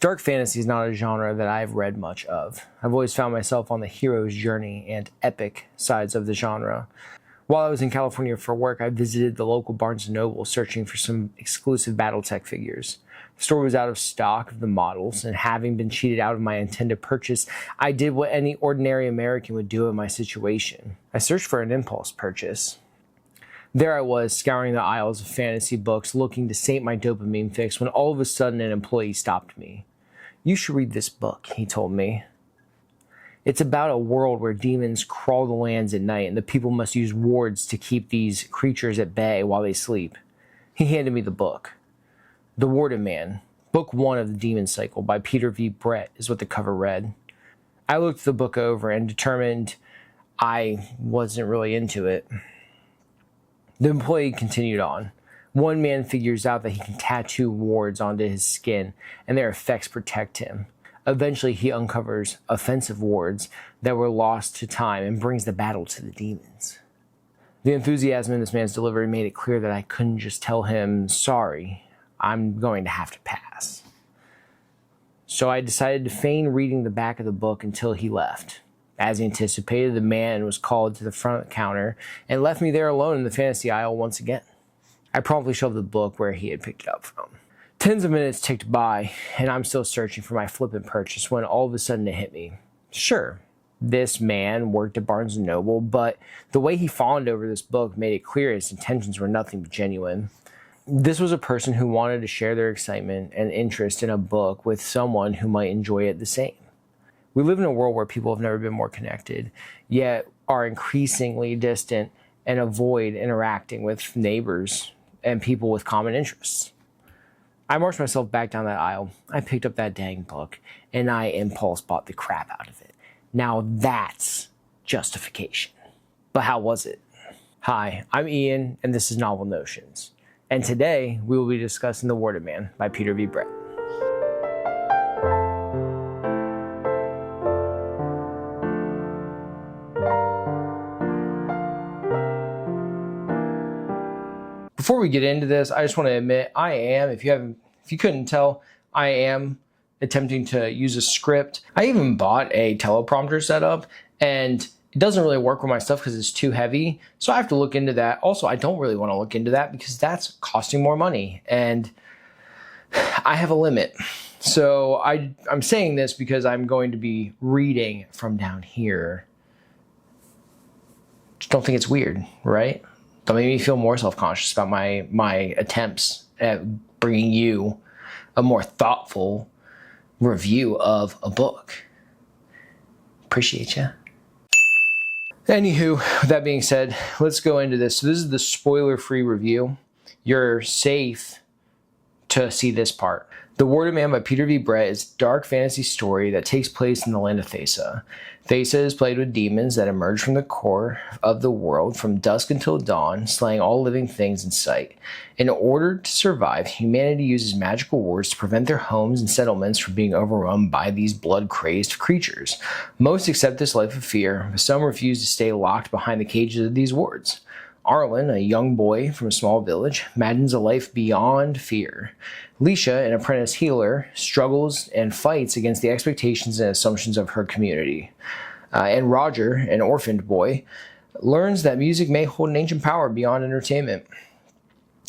Dark fantasy is not a genre that I've read much of. I've always found myself on the hero's journey and epic sides of the genre. While I was in California for work, I visited the local Barnes & Noble searching for some exclusive Battletech figures. The store was out of stock of the models, and having been cheated out of my intended purchase, I did what any ordinary American would do in my situation. I searched for an impulse purchase. There I was, scouring the aisles of fantasy books, looking to sate my dopamine fix, when all of a sudden an employee stopped me. "You should read this book," he told me. "It's about a world where demons crawl the lands at night, and the people must use wards to keep these creatures at bay while they sleep." He handed me the book. The Warded Man, Book 1 of the Demon Cycle by Peter V. Brett is what the cover read. I looked the book over and determined I wasn't really into it. The employee continued on. One man figures out that he can tattoo wards onto his skin, and their effects protect him. Eventually, he uncovers offensive wards that were lost to time and brings the battle to the demons. The enthusiasm in this man's delivery made it clear that I couldn't just tell him, "Sorry, I'm going to have to pass." So I decided to feign reading the back of the book until he left. As anticipated, the man was called to the front counter and left me there alone in the fantasy aisle once again. I promptly shoved the book where he had picked it up from. Tens of minutes ticked by, and I'm still searching for my flippant purchase when all of a sudden it hit me. Sure, this man worked at Barnes & Noble, but the way he fawned over this book made it clear his intentions were nothing but genuine. This was a person who wanted to share their excitement and interest in a book with someone who might enjoy it the same. We live in a world where people have never been more connected, yet are increasingly distant and avoid interacting with neighbors and people with common interests. I marched myself back down that aisle. I picked up that dang book, and I impulse bought the crap out of it. Now that's justification. But how was it? Hi, I'm Ian, and this is Novel Notions. And today, we will be discussing The Warded Man by Peter V. Brett. Before we get into this, I just want to admit if you couldn't tell, I am attempting to use a script. I even bought a teleprompter setup, and it doesn't really work with my stuff because it's too heavy. So I have to look into that. Also, I don't really want to look into that because that's costing more money, and I have a limit. So I'm saying this because I'm going to be reading from down here. Just don't think it's weird, right? Don't make me feel more self-conscious about my attempts at bringing you a more thoughtful review of a book. Appreciate ya. Anywho, with that being said, let's go into this. So this is the spoiler-free review. You're safe to see this part. The Warded Man by Peter V. Brett is a dark fantasy story that takes place in the land of Thesa. Thesa is plagued with demons that emerge from the core of the world from dusk until dawn, slaying all living things in sight. In order to survive, humanity uses magical wards to prevent their homes and settlements from being overrun by these blood-crazed creatures. Most accept this life of fear, but some refuse to stay locked behind the cages of these wards. Arlen, a young boy from a small village, imagines a life beyond fear. Leisha, an apprentice healer, struggles and fights against the expectations and assumptions of her community. And Roger, an orphaned boy, learns that music may hold an ancient power beyond entertainment.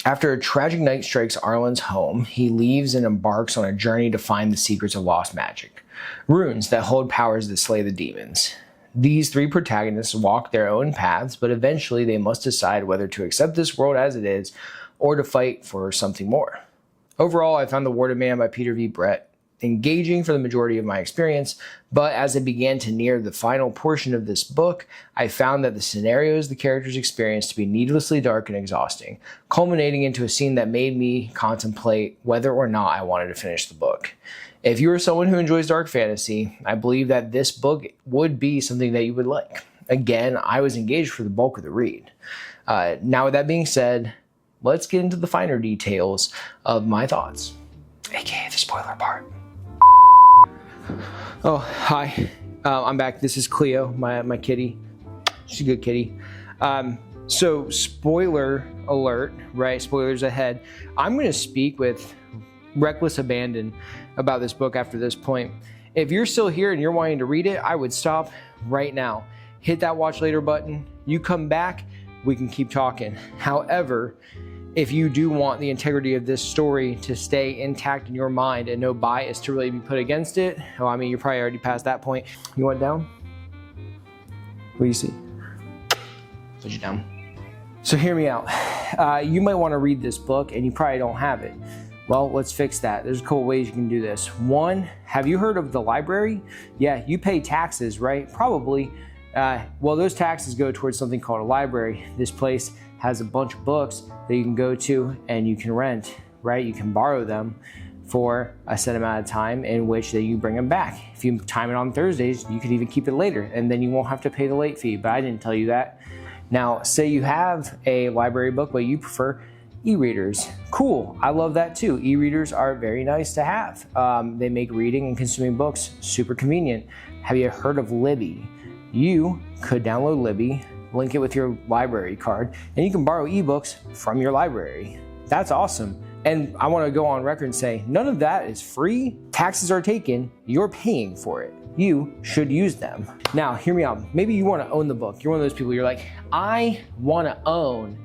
After a tragic night strikes Arlen's home, he leaves and embarks on a journey to find the secrets of lost magic, runes that hold powers that slay the demons. These three protagonists walk their own paths, but eventually they must decide whether to accept this world as it is or to fight for something more. Overall, I found The Warded Man by Peter V. Brett engaging for the majority of my experience, but as I began to near the final portion of this book, I found that the scenarios the characters experienced to be needlessly dark and exhausting, culminating into a scene that made me contemplate whether or not I wanted to finish the book. If you are someone who enjoys dark fantasy, I believe that this book would be something that you would like. Again, I was engaged for the bulk of the read. Now, with that being said, let's get into the finer details of my thoughts, aka the spoiler part. Oh, hi. I'm back. This is Cleo, my kitty. She's a good kitty. So, spoiler alert, right? Spoilers ahead. I'm going to speak with reckless abandon about this book after this point. If you're still here and you're wanting to read it, I would stop right now. Hit that watch later button. You come back, we can keep talking. However, if you do want the integrity of this story to stay intact in your mind and no bias to really be put against it, well, I mean, you're probably already past that point. You want down? What do you see? Put you down. So hear me out. You might want to read this book and you probably don't have it. Well, let's fix that. There's a couple ways you can do this. One, have you heard of the library? Yeah, you pay taxes, right? Probably. Well, those taxes go towards something called a library. This place has a bunch of books that you can go to and you can rent, right? You can borrow them for a set amount of time in which that you bring them back. If you time it on Thursdays, you could even keep it later and then you won't have to pay the late fee, but I didn't tell you that. Now, say you have a library book, but you prefer e-readers. Cool, I love that too. E-readers are very nice to have. They make reading and consuming books super convenient. Have you heard of Libby? You could download Libby, link it with your library card, and you can borrow ebooks from your library. That's awesome. And I want to go on record and say, none of that is free. Taxes are taken, you're paying for it. You should use them. Now, hear me out. Maybe you want to own the book. You're one of those people, you're like, I want to own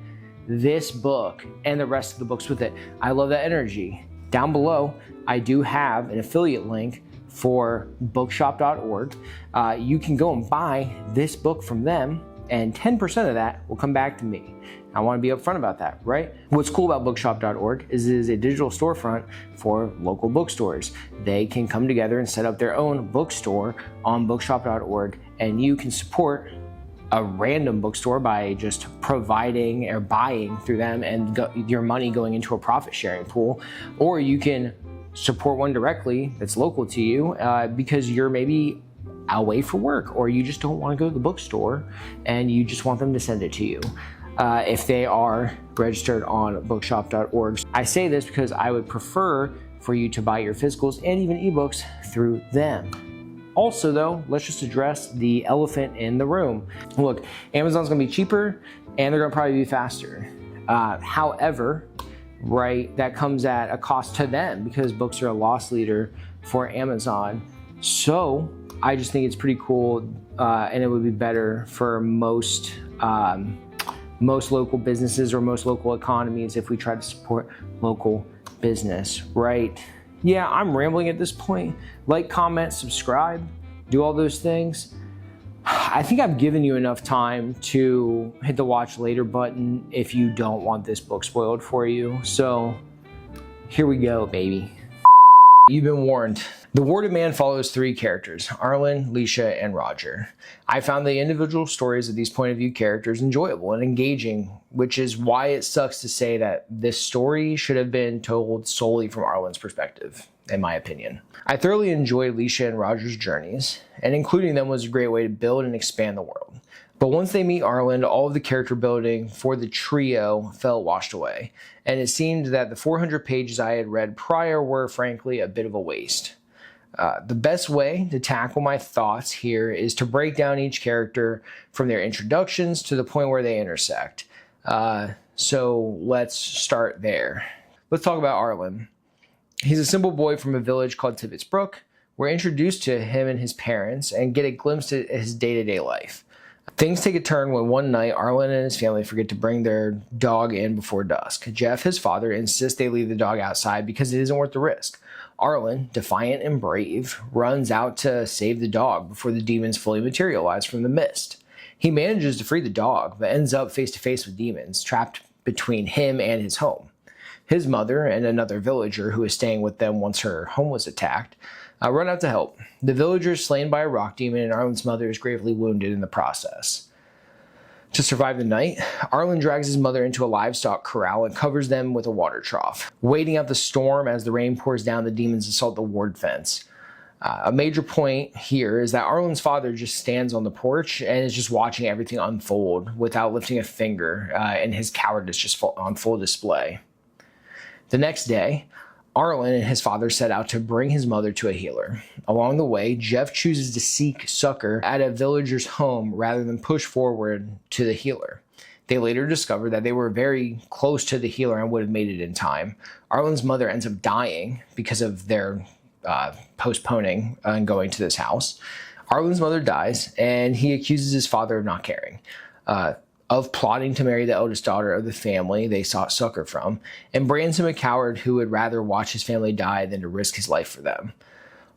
this book and the rest of the books with it. I love that energy. Down below, I do have an affiliate link for bookshop.org. You can go and buy this book from them and 10% of that will come back to me. I want to be upfront about that, right? What's cool about bookshop.org is it is a digital storefront for local bookstores. They can come together and set up their own bookstore on bookshop.org, and you can support a random bookstore by just providing or buying through them and your money going into a profit sharing pool, or you can support one directly that's local to you because you're maybe away for work or you just don't want to go to the bookstore and you just want them to send it to you. If they are registered on bookshop.org. I say this because I would prefer for you to buy your physicals and even ebooks through them. Also though, let's just address the elephant in the room. Look, Amazon's gonna be cheaper and they're gonna probably be faster. However, right, that comes at a cost to them because books are a loss leader for Amazon. So I just think it's pretty cool and it would be better for most local businesses or most local economies if we try to support local business, right? Yeah, I'm rambling at this point. Like, comment, subscribe, do all those things. I think I've given you enough time to hit the watch later button if you don't want this book spoiled for you. So here we go, baby. You've been warned. The Warded Man follows three characters, Arlen, Leisha, and Roger. I found the individual stories of these point of view characters enjoyable and engaging, which is why it sucks to say that this story should have been told solely from Arlen's perspective, in my opinion. I thoroughly enjoyed Leisha and Roger's journeys, and including them was a great way to build and expand the world. But once they meet Arlen, all of the character building for the trio felt washed away, and it seemed that the 400 pages I had read prior were frankly a bit of a waste. The best way to tackle my thoughts here is to break down each character from their introductions to the point where they intersect. So let's start there. Let's talk about Arlen. He's a simple boy from a village called Tibbetts Brook. We're introduced to him and his parents and get a glimpse at his day-to-day life. Things take a turn when one night Arlen and his family forget to bring their dog in before dusk. Jeff, his father, insists they leave the dog outside because it isn't worth the risk. Arlen, defiant and brave, runs out to save the dog before the demons fully materialize from the mist. He manages to free the dog, but ends up face to face with demons, trapped between him and his home. His mother and another villager who is staying with them once her home was attacked run out to help. The villager is slain by a rock demon and Arlen's mother is gravely wounded in the process. To survive the night, Arlen drags his mother into a livestock corral and covers them with a water trough. Waiting out the storm as the rain pours down, the demons assault the ward fence. A major point here is that Arlen's father just stands on the porch and is just watching everything unfold without lifting a finger, and his cowardice just on full display. The next day, Arlen and his father set out to bring his mother to a healer. Along the way, Jeff chooses to seek succor at a villager's home rather than push forward to the healer. They later discover that they were very close to the healer and would have made it in time. Arlen's mother ends up dying because of their postponing and going to this house. Arlen's mother dies, and he accuses his father of not caring, of plotting to marry the eldest daughter of the family they sought succor from, and brands him a coward who would rather watch his family die than to risk his life for them.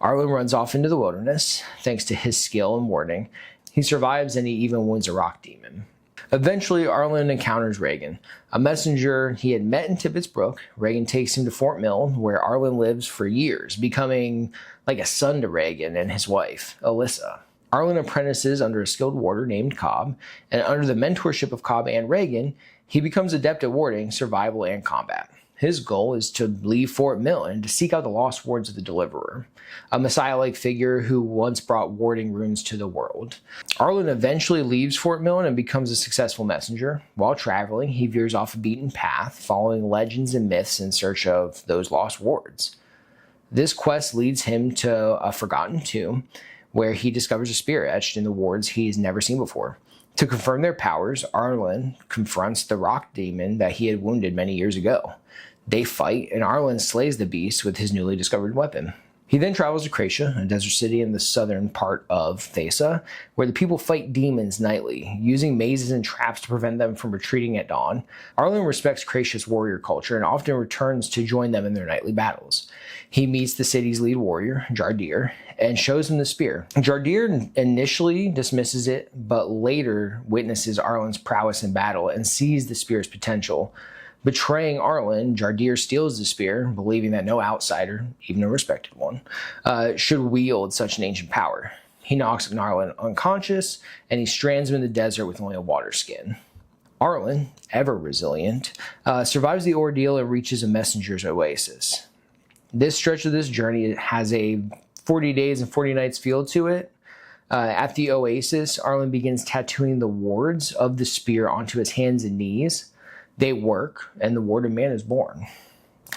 Arlen runs off into the wilderness, thanks to his skill in warding. He survives, and he even wounds a rock demon. Eventually, Arlen encounters Reagan, a messenger he had met in Tibbetts Brook. Reagan takes him to Fort Mill, where Arlen lives for years, becoming like a son to Reagan and his wife, Alyssa. Arlen apprentices under a skilled warder named Cobb, and under the mentorship of Cobb and Reagan, he becomes adept at warding, survival, and combat. His goal is to leave Fort Mill and to seek out the lost wards of the Deliverer, a messiah-like figure who once brought warding runes to the world. Arlen eventually leaves Fort Mill and becomes a successful messenger. While traveling, he veers off a beaten path, following legends and myths in search of those lost wards. This quest leads him to a forgotten tomb, where he discovers a spear etched in the wards he's never seen before. To confirm their powers, Arlen confronts the rock demon that he had wounded many years ago. They fight, and Arlen slays the beast with his newly discovered weapon. He then travels to Kracia, a desert city in the southern part of Thesa, where the people fight demons nightly, using mazes and traps to prevent them from retreating at dawn. Arlen respects Kracia's warrior culture and often returns to join them in their nightly battles. He meets the city's lead warrior, Jardir, and shows him the spear. Jardir initially dismisses it, but later witnesses Arlen's prowess in battle and sees the spear's potential. Betraying Arlen, Jardir steals the spear, believing that no outsider, even a respected one, should wield such an ancient power. He knocks Arlen unconscious, and he strands him in the desert with only a water skin. Arlen, ever resilient, survives the ordeal and reaches a messenger's oasis. This stretch of this journey has a 40 days and 40 nights feel to it. At the oasis, Arlen begins tattooing the wards of the spear onto his hands and knees. They work, and the warded man is born.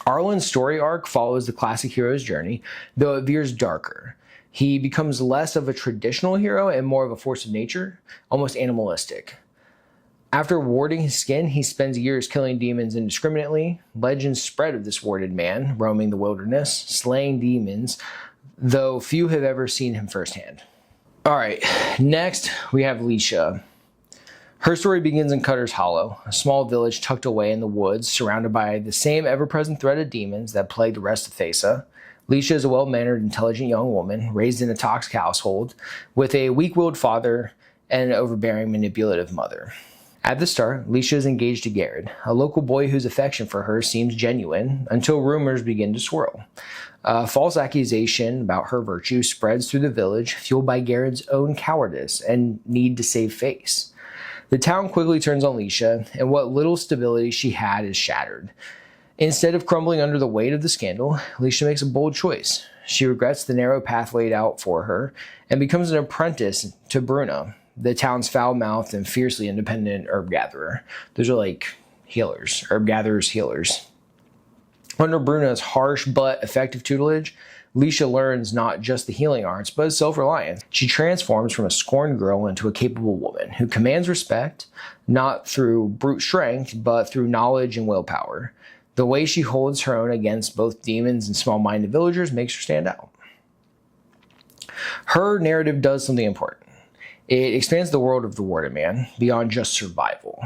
Arlen's story arc follows the classic hero's journey, though it veers darker. He becomes less of a traditional hero and more of a force of nature, almost animalistic. After warding his skin, he spends years killing demons indiscriminately. Legends spread of this warded man roaming the wilderness, slaying demons, though few have ever seen him firsthand. All right, next we have Leisha. Her story begins in Cutter's Hollow, a small village tucked away in the woods, surrounded by the same ever-present threat of demons that plague the rest of Thesa. Leisha is a well-mannered, intelligent young woman, raised in a toxic household, with a weak-willed father and an overbearing, manipulative mother. At the start, Leisha is engaged to Garrett, a local boy whose affection for her seems genuine, until rumors begin to swirl. A false accusation about her virtue spreads through the village, fueled by Garrett's own cowardice and need to save face. The town quickly turns on Leisha, and what little stability she had is shattered. Instead of crumbling under the weight of the scandal, Leisha makes a bold choice. She regrets the narrow path laid out for her and becomes an apprentice to Bruna, the town's foul-mouthed and fiercely independent herb gatherer. Those are like healers, herb gatherers, healers. Under Bruna's harsh but effective tutelage, Leisha learns not just the healing arts, but self-reliance. She transforms from a scorned girl into a capable woman who commands respect, not through brute strength, but through knowledge and willpower. The way she holds her own against both demons and small-minded villagers makes her stand out. Her narrative does something important. It expands the world of the warded man beyond just survival.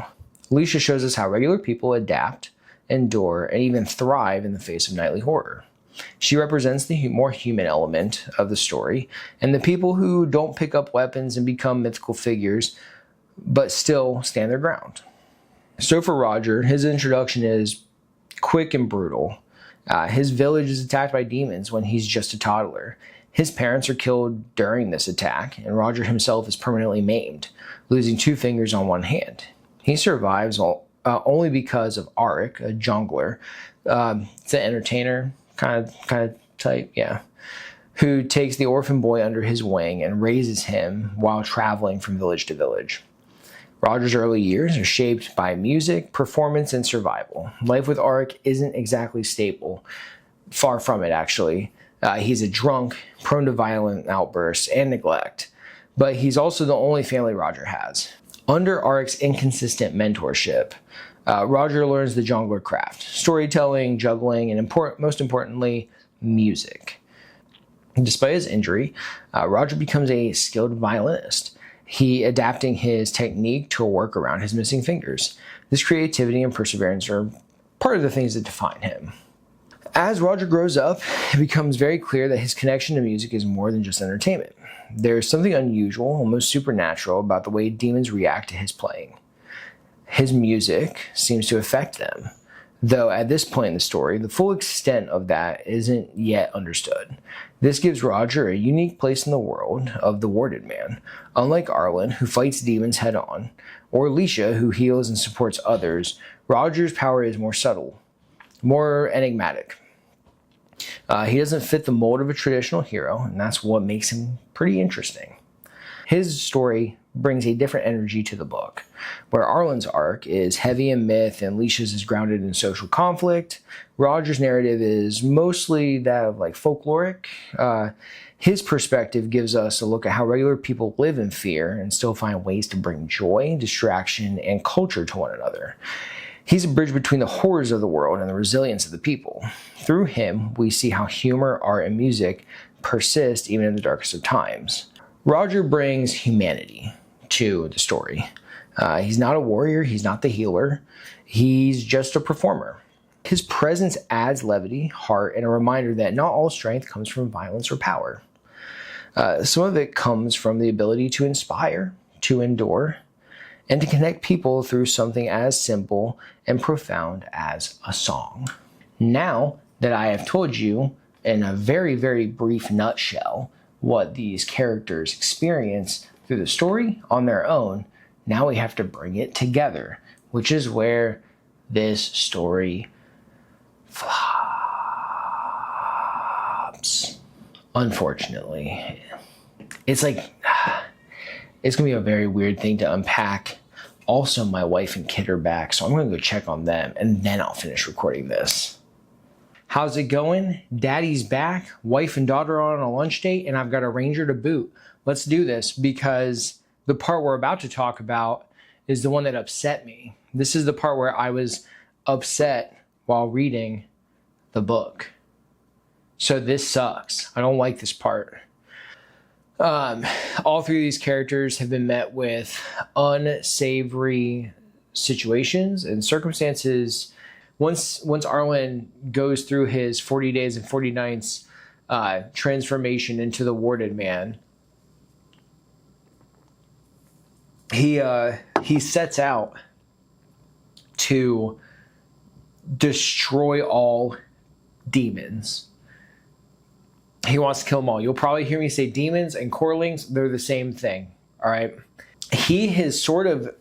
Leisha shows us how regular people adapt, endure, and even thrive in the face of nightly horror. She represents the more human element of the story, and the people who don't pick up weapons and become mythical figures, but still stand their ground. So for Roger, his introduction is quick and brutal. His village is attacked by demons when he's just a toddler. His parents are killed during this attack, and Roger himself is permanently maimed, losing 2 fingers on one hand. He survives only because of Arik, a jungler. It's an entertainer kind of type, yeah, who takes the orphan boy under his wing and raises him while traveling from village to village. Roger's early years are shaped by music, performance, and survival. Life with Arik isn't exactly stable. Far from it, actually. He's a drunk, prone to violent outbursts and neglect, but he's also the only family Roger has. Under Aric's inconsistent mentorship, Roger learns the jongler craft, storytelling, juggling, and most importantly, music. Despite his injury, Roger becomes a skilled violinist. He adapting his technique to work around his missing fingers. This creativity and perseverance are part of the things that define him. As Roger grows up, it becomes very clear that his connection to music is more than just entertainment. There's something unusual, almost supernatural, about the way demons react to his playing. His music seems to affect them, though at this point in the story, the full extent of that isn't yet understood. This gives Roger a unique place in the world of the Warded Man. Unlike Arlen, who fights demons head-on, or Alicia, who heals and supports others, Roger's power is more subtle, more enigmatic. He doesn't fit the mold of a traditional hero, and that's what makes him pretty interesting. His story brings a different energy to the book, where Arlen's arc is heavy in myth and Alicia's is grounded in social conflict. Roger's narrative is mostly that of folkloric. His perspective gives us a look at how regular people live in fear and still find ways to bring joy, distraction, and culture to one another. He's a bridge between the horrors of the world and the resilience of the people. Through him, we see how humor, art, and music persist even in the darkest of times. Roger brings humanity to the story. He's not a warrior, he's not the healer, he's just a performer. His presence adds levity, heart, and a reminder that not all strength comes from violence or power. Some of it comes from the ability to inspire, to endure, and to connect people through something as simple and profound as a song. Now that I have told you in a very, very brief nutshell what these characters experience through the story on their own, now we have to bring it together, which is where this story flops. Unfortunately. It's going to be a very weird thing to unpack. Also, my wife and kid are back, so I'm going to go check on them, and then I'll finish recording this. How's it going? Daddy's back, wife and daughter are on a lunch date, and I've got a Ranger to boot. Let's do this, because the part we're about to talk about is the one that upset me. This is the part where I was upset while reading the book. So this sucks. I don't like this part. All three of these characters have been met with unsavory situations and circumstances. Once Arlen goes through his 40 days and 40 nights transformation into the Warded Man, he sets out to destroy all demons. He wants to kill them all. You'll probably hear me say demons and corlings. They're the same thing. All right. He has sort of,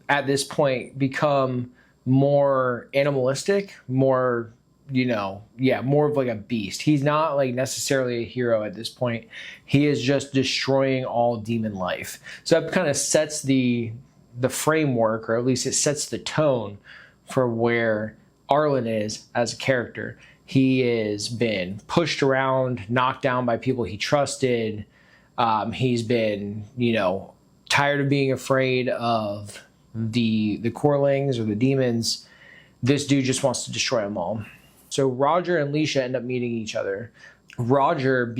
at this point, become more animalistic, more, more of like a beast. He's not necessarily a hero at this point. He is just destroying all demon life. So that kind of sets the framework, or at least it sets the tone for where Arlen is as a character. He has been pushed around, knocked down by people he trusted. He's been, tired of being afraid of the Corlings or the demons. This dude just wants to destroy them all. So Roger and Alicia end up meeting each other. Roger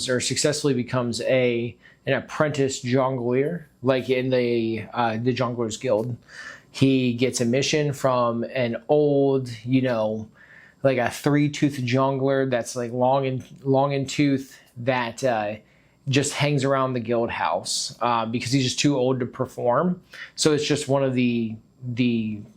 successfully becomes an apprentice jongleur, like in the Jongleurs Guild. He gets a mission from an old, a three-toothed jongler that's long in tooth that just hangs around the guild house because he's just too old to perform. So it's just one of the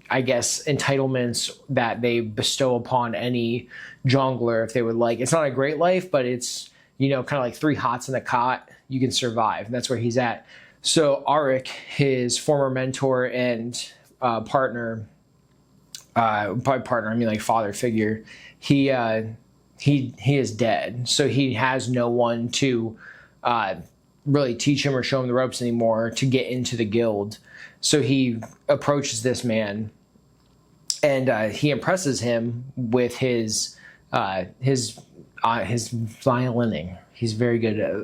I guess entitlements that they bestow upon any jongler if they would like. It's not a great life, but it's kind of like 3 hots in a cot. You can survive. And that's where he's at. So Arik, his former mentor and partner. By partner, I mean father figure. He is dead, so he has no one to really teach him or show him the ropes anymore to get into the guild. So he approaches this man, and he impresses him with his violining. He's very good at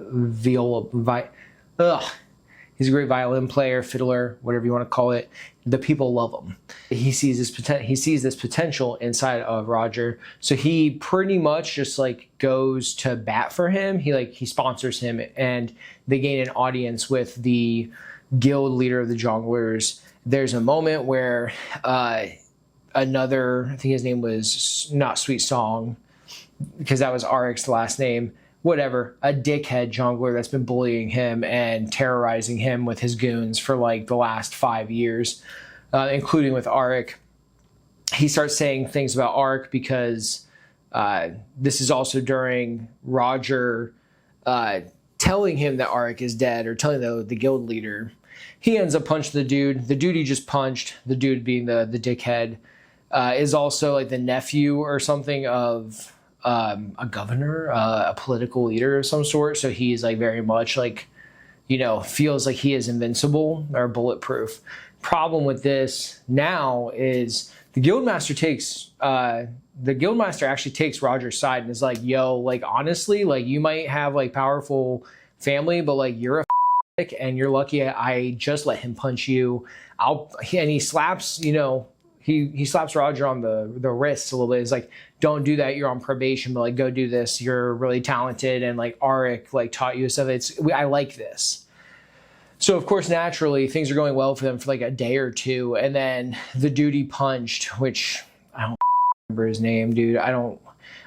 He's a great violin player, fiddler, whatever you want to call it. The people love him. He sees this potential inside of Roger. So he pretty much just like goes to bat for him. He sponsors him, and they gain an audience with the guild leader of the jongleurs. There's a moment where another, I think his name was not Sweet Song, because that was Aric's last name, whatever, a dickhead jongler that's been bullying him and terrorizing him with his goons for like the last 5 years, including with Aric. He starts saying things about Aric because this is also during Roger telling him that Aric is dead, or telling the guild leader. He ends up punching the dude. The dude he just punched, the dude being the dickhead, is also like the nephew or something of a governor, a political leader of some sort. So he's like very much like, feels like he is invincible or bulletproof. Problem with this now is the guildmaster actually takes Roger's side and is like, yo, like honestly, like you might have like powerful family, but like you're a and you're lucky I just let him punch you. And he slaps, he slaps Roger on the wrists a little bit. He's like, don't do that. You're on probation, but like, go do this. You're really talented. And like Aric like taught you stuff. I like this. So of course, naturally things are going well for them for like a day or two. And then the dude he punched, which I don't remember his name, dude.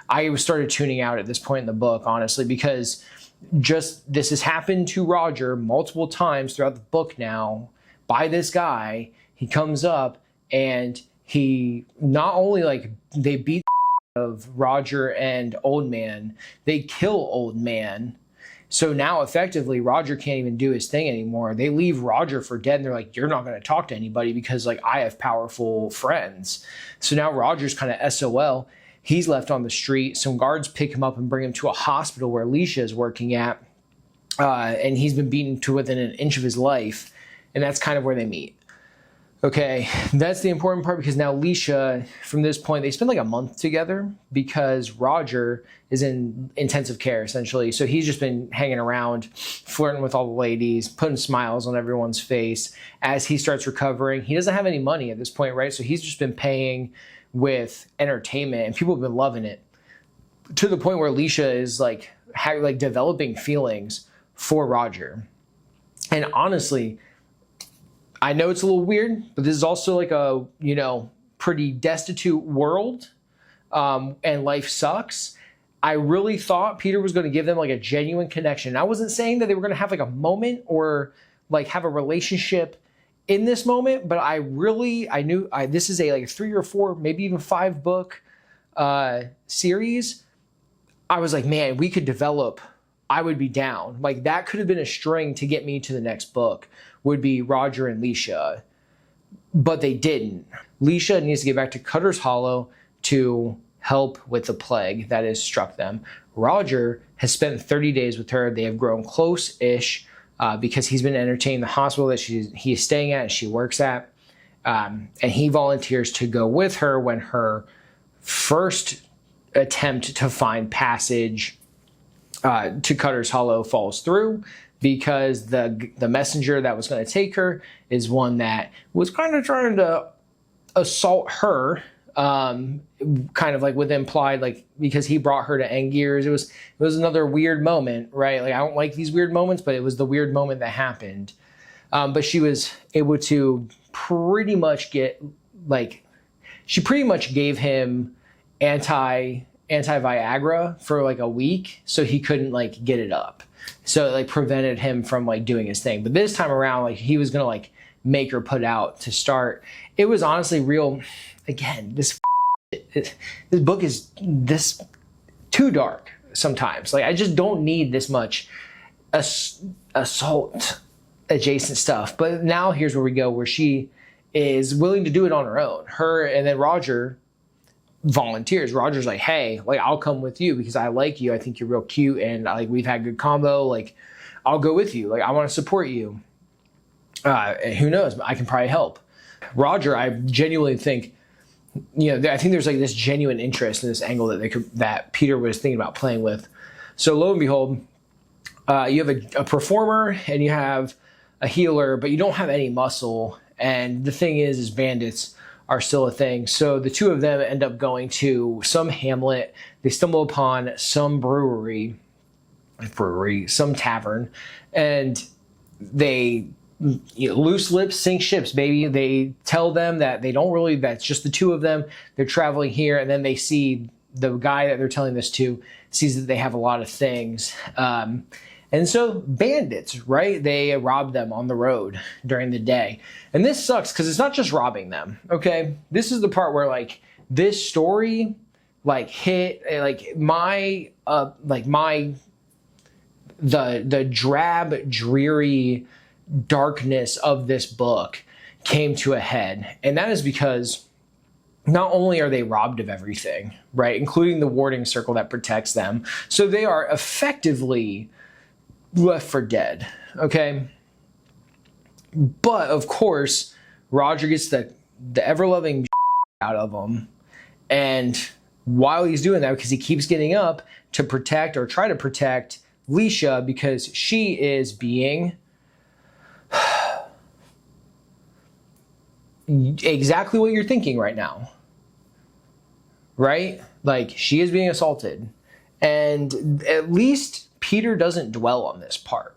I started tuning out at this point in the book, honestly, because this has happened to Roger multiple times throughout the book now by this guy. He comes up and he not only like they beat of Roger and Old Man, they kill Old Man. So now effectively Roger can't even do his thing anymore. They leave Roger for dead and they're like, you're not going to talk to anybody because like I have powerful friends. So now Roger's kind of SOL. He's left on the street. Some guards pick him up and bring him to a hospital where Alicia is working at. And he's been beaten to within an inch of his life. And that's kind of where they meet. Okay, that's the important part, because now Alicia, from this point, they spend like a month together because Roger is in intensive care, essentially. So he's just been hanging around, flirting with all the ladies, putting smiles on everyone's face. As he starts recovering, he doesn't have any money at this point, right? So he's just been paying with entertainment, and people have been loving it, to the point where Alicia is like developing feelings for Roger. And honestly, I know it's a little weird, but this is also like a, pretty destitute world, and life sucks. I really thought Peter was going to give them like a genuine connection. I wasn't saying that they were going to have like a moment or like have a relationship in this moment, but I knew this is a like 3 or 4, maybe even 5 book series. I was like, man, we could develop. I would be down. Like that could have been a string to get me to the next book, would be Roger and Leisha, but they didn't. Leisha needs to get back to Cutter's Hollow to help with the plague that has struck them. Roger has spent 30 days with her. They have grown close-ish because he's been entertaining the hospital that he is staying at and she works at. And he volunteers to go with her when her first attempt to find passage to Cutter's Hollow falls through, because the messenger that was going to take her is one that was kind of trying to assault her, kind of like with implied, like because he brought her to Angiers. It was another weird moment, right? Like I don't like these weird moments, but it was the weird moment that happened. But she was able to pretty much she pretty much gave him anti-Viagra for like a week, so he couldn't like get it up. So it like prevented him from like doing his thing. But this time around, like he was gonna like make her put out to start. It was honestly real. Again, this book is this too dark sometimes. Like I just don't need this much assault adjacent stuff. But now here's where we go, where she is willing to do it on her own. Her and then Roger volunteers. Roger's like, hey, like I'll come with you because I like you. I think you're real cute and like we've had good combo. Like I'll go with you. Like I want to support you. And who knows? I can probably help. Roger, I genuinely think, I think there's like this genuine interest in this angle that Peter was thinking about playing with. So lo and behold, you have a performer and you have a healer, but you don't have any muscle. And the thing is bandits are still a thing. So the two of them end up going to some hamlet. They stumble upon some brewery, some tavern, and they loose lips sink ships, baby. They tell them that that's just the two of them. They're traveling here, and then they see the guy that they're telling this to sees that they have a lot of things. And so bandits, right? They rob them on the road during the day. And this sucks because it's not just robbing them, okay? This is the part where like this story like hit the drab, dreary darkness of this book came to a head. And that is because not only are they robbed of everything, right, including the warding circle that protects them, so they are effectively left for dead, okay? But of course, Roger gets the ever-loving out of them, and while he's doing that, because he keeps getting up to protect or try to protect Leisha, because she is being exactly what you're thinking right now, right? Like, she is being assaulted, and at least Peter doesn't dwell on this part.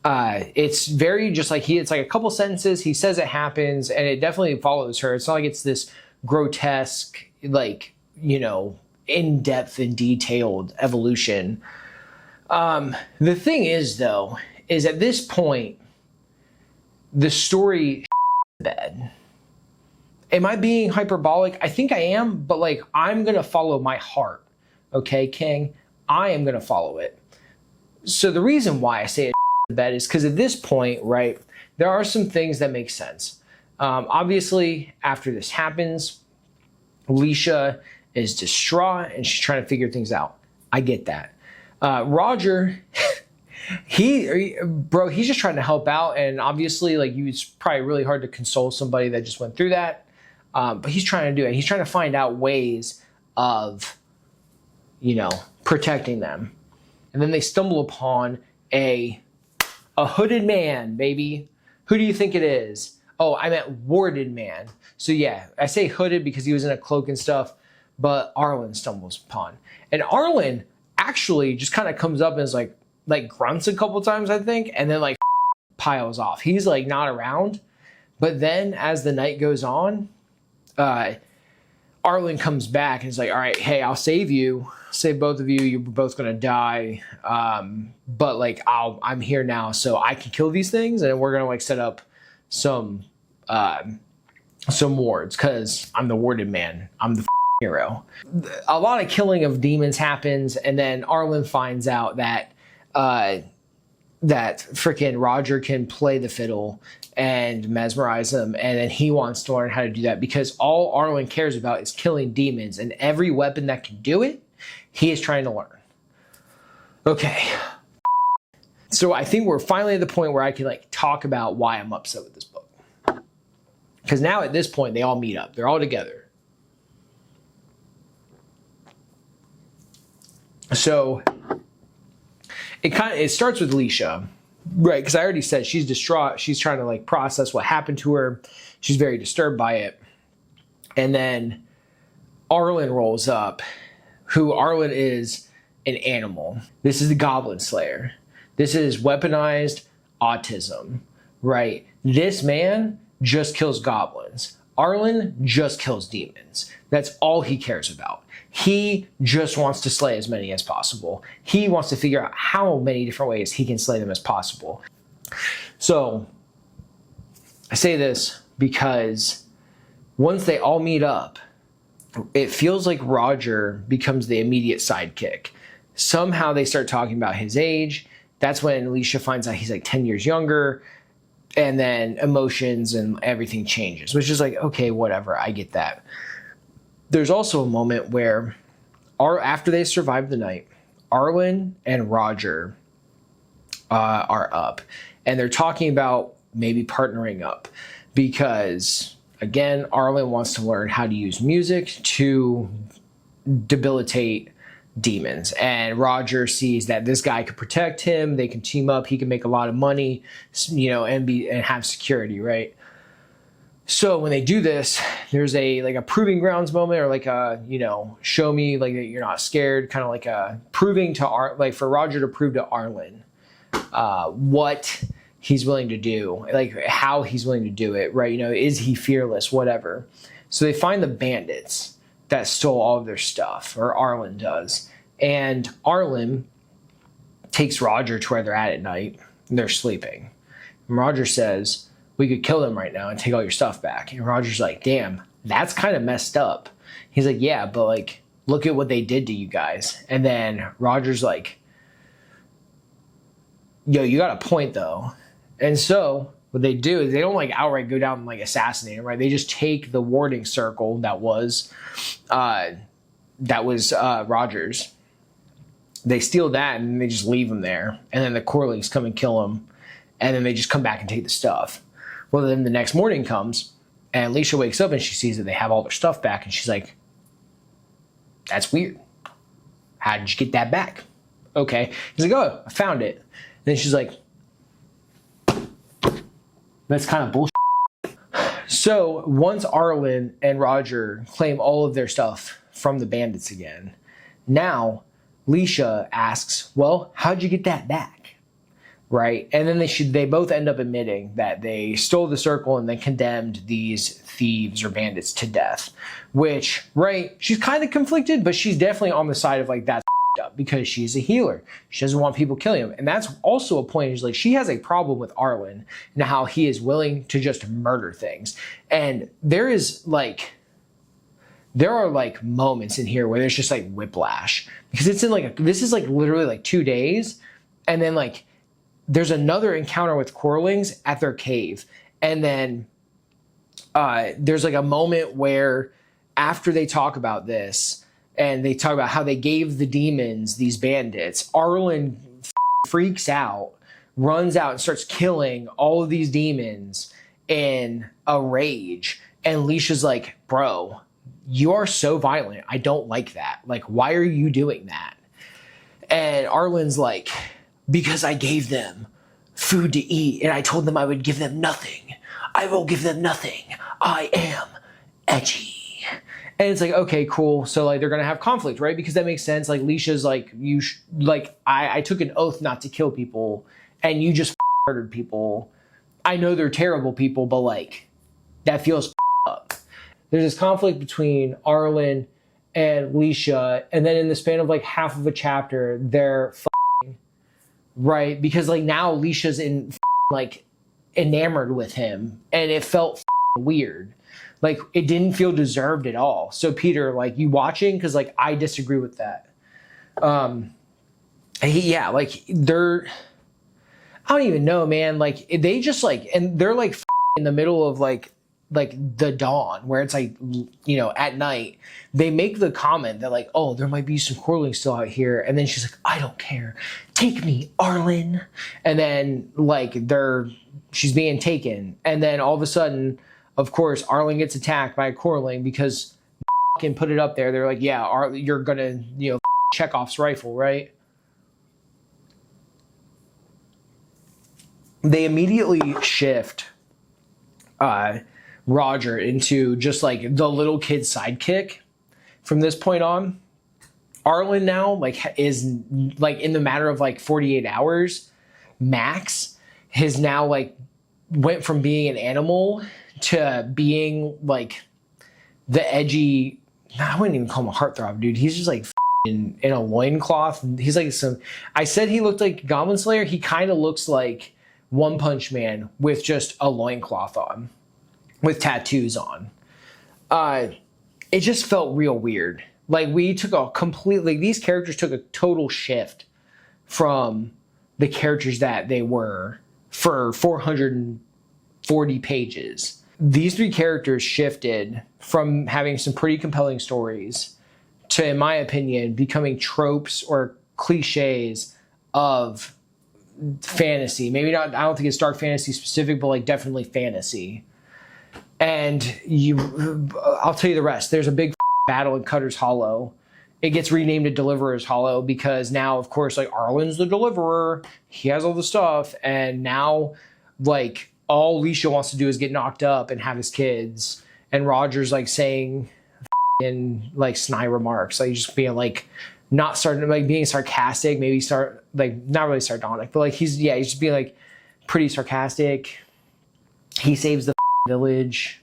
It's very just like it's like a couple sentences. He says it happens, and it definitely follows her. It's not like it's this grotesque, like, in-depth and detailed evolution. The thing is, though, is at this point, the story bad. Am I being hyperbolic? I think I am, but like, I'm going to follow my heart. Okay, King? I am going to follow it. So the reason why I say it's bad is because at this point, right, there are some things that make sense. Obviously, after this happens, Leisha is distraught and she's trying to figure things out. I get that. Roger, he's just trying to help out, and obviously, like, it's probably really hard to console somebody that just went through that. But he's trying to do it. He's trying to find out ways of, protecting them. And then they stumble upon a hooded man, baby. Who do you think it is? Oh, I meant warded man. So yeah, I say hooded because he was in a cloak and stuff, but Arlen stumbles upon. And Arlen actually just kind of comes up and is like grunts a couple times, I think, and then like piles off. He's like not around. But then as the night goes on, Arlen comes back and is like, all right, hey, I'll save you. Save both of you. You're both going to die. But like, I'm here now, so I can kill these things. And we're going to like set up some wards, because I'm the warded man. I'm the hero. A lot of killing of demons happens. And then Arlen finds out that freaking Roger can play the fiddle and mesmerize them, and then he wants to learn how to do that, because all Arlen cares about is killing demons, and every weapon that can do it, he is trying to learn. Okay. So I think we're finally at the point where I can like talk about why I'm upset with this book. Because now at this point, they all meet up. They're all together. So it starts with Leisha, right? Because I already said she's distraught. She's trying to like process what happened to her. She's very disturbed by it. And then Arlen rolls up, who Arlen is an animal. This is the Goblin Slayer. This is weaponized autism, right? This man just kills goblins. Arlen just kills demons. That's all he cares about. He just wants to slay as many as possible. He wants to figure out how many different ways he can slay them as possible. So I say this because once they all meet up, it feels like Roger becomes the immediate sidekick. Somehow they start talking about his age. That's when Leisha finds out he's like 10 years younger. And then emotions and everything changes, which is like, okay, whatever, I get that. There's also a moment where after they survive the night, Arlen and Roger are up. And they're talking about maybe partnering up. Because, again, Arlen wants to learn how to use music to debilitate demons. And Roger sees that this guy could protect him. They can team up. He can make a lot of money, and have security, right? So when they do this, there's a proving grounds moment, or like a, show me like that you're not scared, kind of like a proving to for Roger to prove to Arlen what he's willing to do, like how he's willing to do it, right? Is he fearless, whatever. So they find the bandits that stole all of their stuff, or Arlen does. And Arlen takes Roger to where they're at night, and they're sleeping. And Roger says, we could kill them right now and take all your stuff back. And Roger's like, damn, that's kind of messed up. He's like, yeah, but like, look at what they did to you guys. And then Roger's like, yo, you got a point though. And so what they do is they don't like outright go down and like assassinate him, right? They just take the warding circle that was Roger's. They steal that and they just leave him there. And then the Corlings come and kill him. And then they just come back and take the stuff. Well, then the next morning comes, and Alicia wakes up and she sees that they have all their stuff back, and she's like, that's weird. How did you get that back? Okay. He's like, oh, I found it. And then she's like, that's kind of bullshit. So once Arlen and Roger claim all of their stuff from the bandits again, now Alicia asks, well, how'd you get that back? Right? And then they both end up admitting that they stole the circle and they condemned these thieves or bandits to death, which, right, she's kind of conflicted, but she's definitely on the side of like, that's up, because she's a healer. She doesn't want people killing him. And that's also a point, is like, she has a problem with Arlen and how he is willing to just murder things. And there are like moments in here where there's just like whiplash, because it's in like, this is like literally like 2 days. And then like, there's another encounter with Corlings at their cave. And then there's like a moment where after they talk about this and they talk about how they gave the demons these bandits, Arlen freaks out, runs out and starts killing all of these demons in a rage. And Alicia's like, bro, you are so violent. I don't like that. Like, why are you doing that? And Arlen's like, because I gave them food to eat and I told them I would give them nothing. I will give them nothing. I am edgy. And it's like, okay, cool. So like, they're going to have conflict, right? Because that makes sense. Like, Alicia's like, I took an oath not to kill people and you just murdered people. I know they're terrible people, but like, that feels up. There's this conflict between Arlen and Alicia. And then in the span of like half of a chapter, they're right? Because like now Alicia's like enamored with him, and it felt weird. Like, it didn't feel deserved at all. So Peter, like, you watching? Because like, I disagree with that. Like they're, I don't even know, man. Like, they just like, and they're like in the middle of like the dawn, where it's like, at night. They make the comment that like, oh, there might be some Corlings still out here. And then she's like, I don't care. Take me, Arlen. And then like she's being taken. And then all of a sudden, of course, Arlen gets attacked by a Corling because can put it up there. They're like, yeah, you're gonna, Chekhov's rifle, right? They immediately shift Roger into just like the little kid sidekick from this point on. Arlen now is like, in the matter of like 48 hours max, has now like went from being an animal to being like the edgy, I wouldn't even call him a heartthrob, dude. He's just like in a loincloth. He's like I said he looked like Goblin Slayer. He kind of looks like One Punch Man with just a loincloth on, with tattoos on. It just felt real weird. Like, we took these characters took a total shift from the characters that they were for 440 pages. These three characters shifted from having some pretty compelling stories to, in my opinion, becoming tropes or cliches of fantasy. Maybe not, I don't think it's dark fantasy specific, but like definitely fantasy. And I'll tell you the rest. There's a big battle in Cutter's Hollow, it gets renamed to Deliverer's Hollow because now, of course, like Arlen's the deliverer. He has all the stuff. And now, like, all Alicia wants to do is get knocked up and have his kids. And Roger's like saying in like snide remarks, like just being like, not starting, like being sarcastic, maybe start like, not really sardonic, but like he's just being like pretty sarcastic. He saves the village.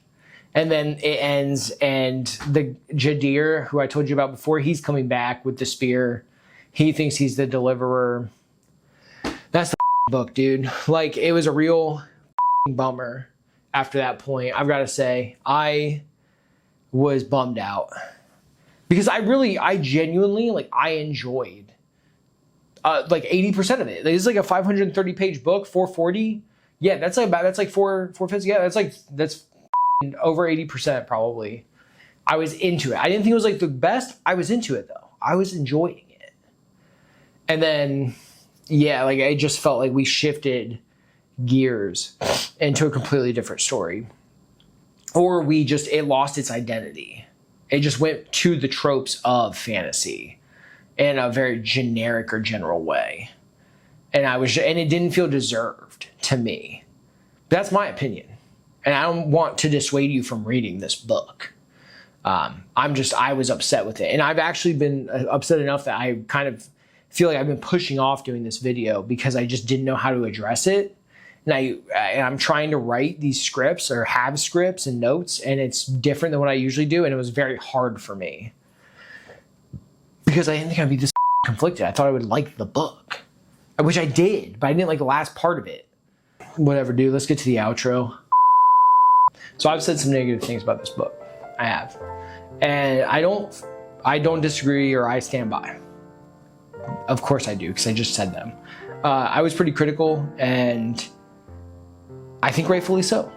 And then it ends, and the Jadir, who I told you about before, he's coming back with the spear. He thinks he's the deliverer. That's the book, dude. Like, it was a real bummer after that point. I've got to say, I was bummed out. Because I genuinely, like, I enjoyed, like, 80% of it. It's like a 530-page book, 440. Yeah, that's like four-fifths. Yeah, that's over 80% probably. I was into it. I didn't think it was like the best. I was into it though. I was enjoying it. And then, yeah, like I just felt like we shifted gears into a completely different story. Or it lost its identity. It just went to the tropes of fantasy in a very generic or general way. And it didn't feel deserved to me. That's my opinion. And I don't want to dissuade you from reading this book. I was upset with it. And I've actually been upset enough that I kind of feel like I've been pushing off doing this video because I just didn't know how to address it. And I'm trying to write these scripts or have scripts and notes, and it's different than what I usually do. And it was very hard for me because I didn't think I'd be this conflicted. I thought I would like the book, which I did, but I didn't like the last part of it. Whatever, dude. Let's get to the outro. So I've said some negative things about this book. I have. And I don't disagree, or I stand by. Of course I do, because I just said them. I was pretty critical, and I think rightfully so.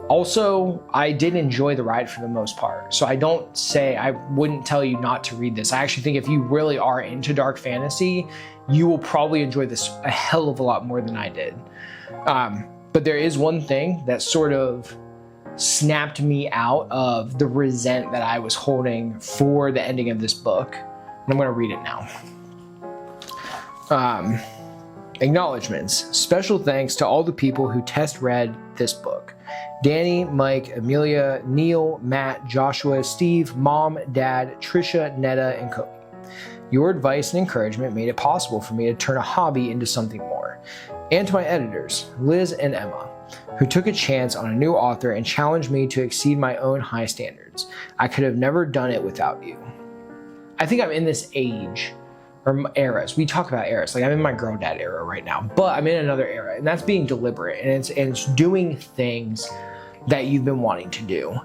Also, I did enjoy the ride for the most part. So I wouldn't tell you not to read this. I actually think if you really are into dark fantasy, you will probably enjoy this a hell of a lot more than I did. But there is one thing that sort of snapped me out of the resent that I was holding for the ending of this book. And I'm going to read it now. Acknowledgements. Special thanks to all the people who test read this book. Danny, Mike, Amelia, Neil, Matt, Joshua, Steve, Mom, Dad, Trisha, Netta, and Cody. Your advice and encouragement made it possible for me to turn a hobby into something more. And to my editors, Liz and Emma, who took a chance on a new author and challenged me to exceed my own high standards. I could have never done it without you. I think I'm in this age, or eras. We talk about eras. Like, I'm in my girl dad era right now, but I'm in another era, and that's being deliberate, and it's doing things that you've been wanting to do,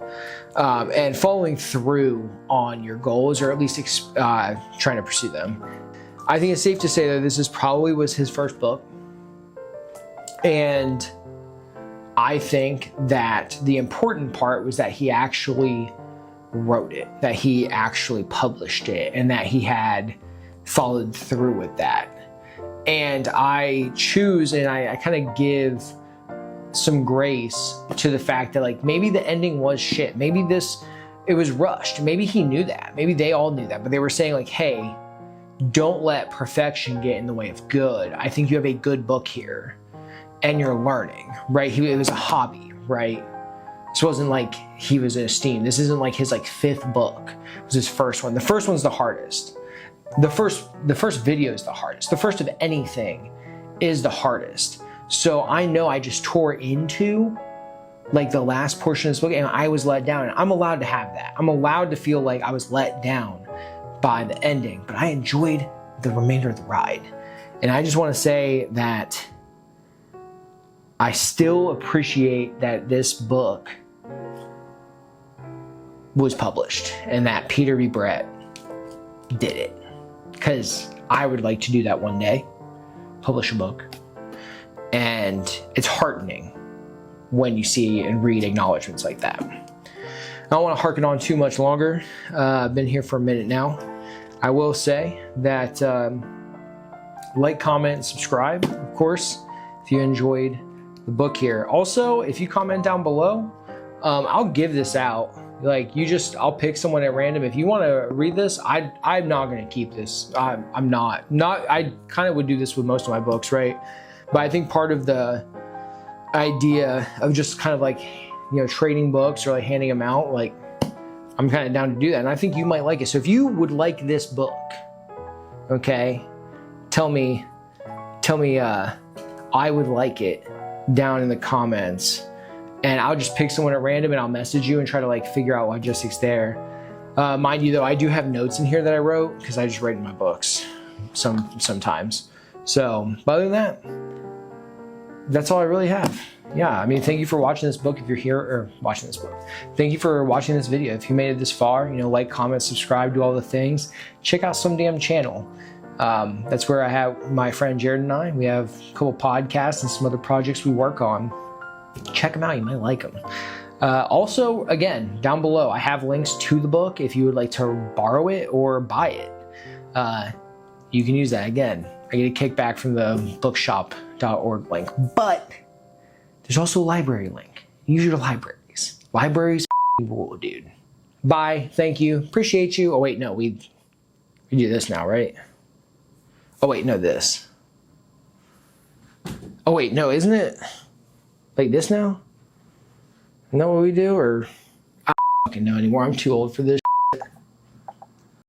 and following through on your goals, or at least trying to pursue them. I think it's safe to say that this was his first book, and I think that the important part was that he actually wrote it, that he actually published it, and that he had followed through with that. And I choose, and I kind of give some grace to the fact that, like, maybe the ending was shit. Maybe it was rushed. Maybe he knew that. Maybe they all knew that. But they were saying, like, hey, don't let perfection get in the way of good. I think you have a good book here, and you're learning, right? It was a hobby, right? This wasn't like he was esteemed. This isn't like his fifth book. It was his first one. The first one's the hardest. The first video is the hardest. The first of anything is the hardest. So I know I just tore into like the last portion of this book, and I was let down, and I'm allowed to have that. I'm allowed to feel like I was let down by the ending, but I enjoyed the remainder of the ride. And I just want to say that I still appreciate that this book was published and that Peter B. Brett did it, because I would like to do that one day, publish a book. And it's heartening when you see and read acknowledgments like that. I don't want to harken on too much longer. I've been here for a minute now. I will say that like, comment, and subscribe, of course, if you enjoyed the book here. Also, if you comment down below I'll give this out. Like, I'll pick someone at random. If you want to read this, I'm not going to keep this. I'm not. I kind of would do this with most of my books, right? But I think part of the idea of just kind of like, trading books or like handing them out, like, I'm kind of down to do that. And I think you might like it. So if you would like this book, okay, tell me I would like it down in the comments, and I'll just pick someone at random and I'll message you and try to like figure out what logistics there. Mind you though, I do have notes in here that I wrote because I just write in my books sometimes. So, but other than that, that's all I really have. Yeah, I mean, thank you for watching this book if you're here, or watching this book. Thank you for watching this video. If you made it this far, like, comment, subscribe, do all the things. Check out Some Damn Channel. That's where I have my friend Jared and I. We have a couple podcasts and some other projects we work on. Check them out. You might like them. Also, again, down below, I have links to the book if you would like to borrow it or buy it. You can use that. Again, I get a kickback from the bookshop.org link. But there's also a library link. Use your libraries. Libraries rule, dude. Bye. Thank you. Appreciate you. Oh, wait, no. We do this now, right? Oh, wait, no, this. Oh, wait, no, isn't it like this now? Isn't that what we do? Or I don't fucking know anymore. I'm too old for this.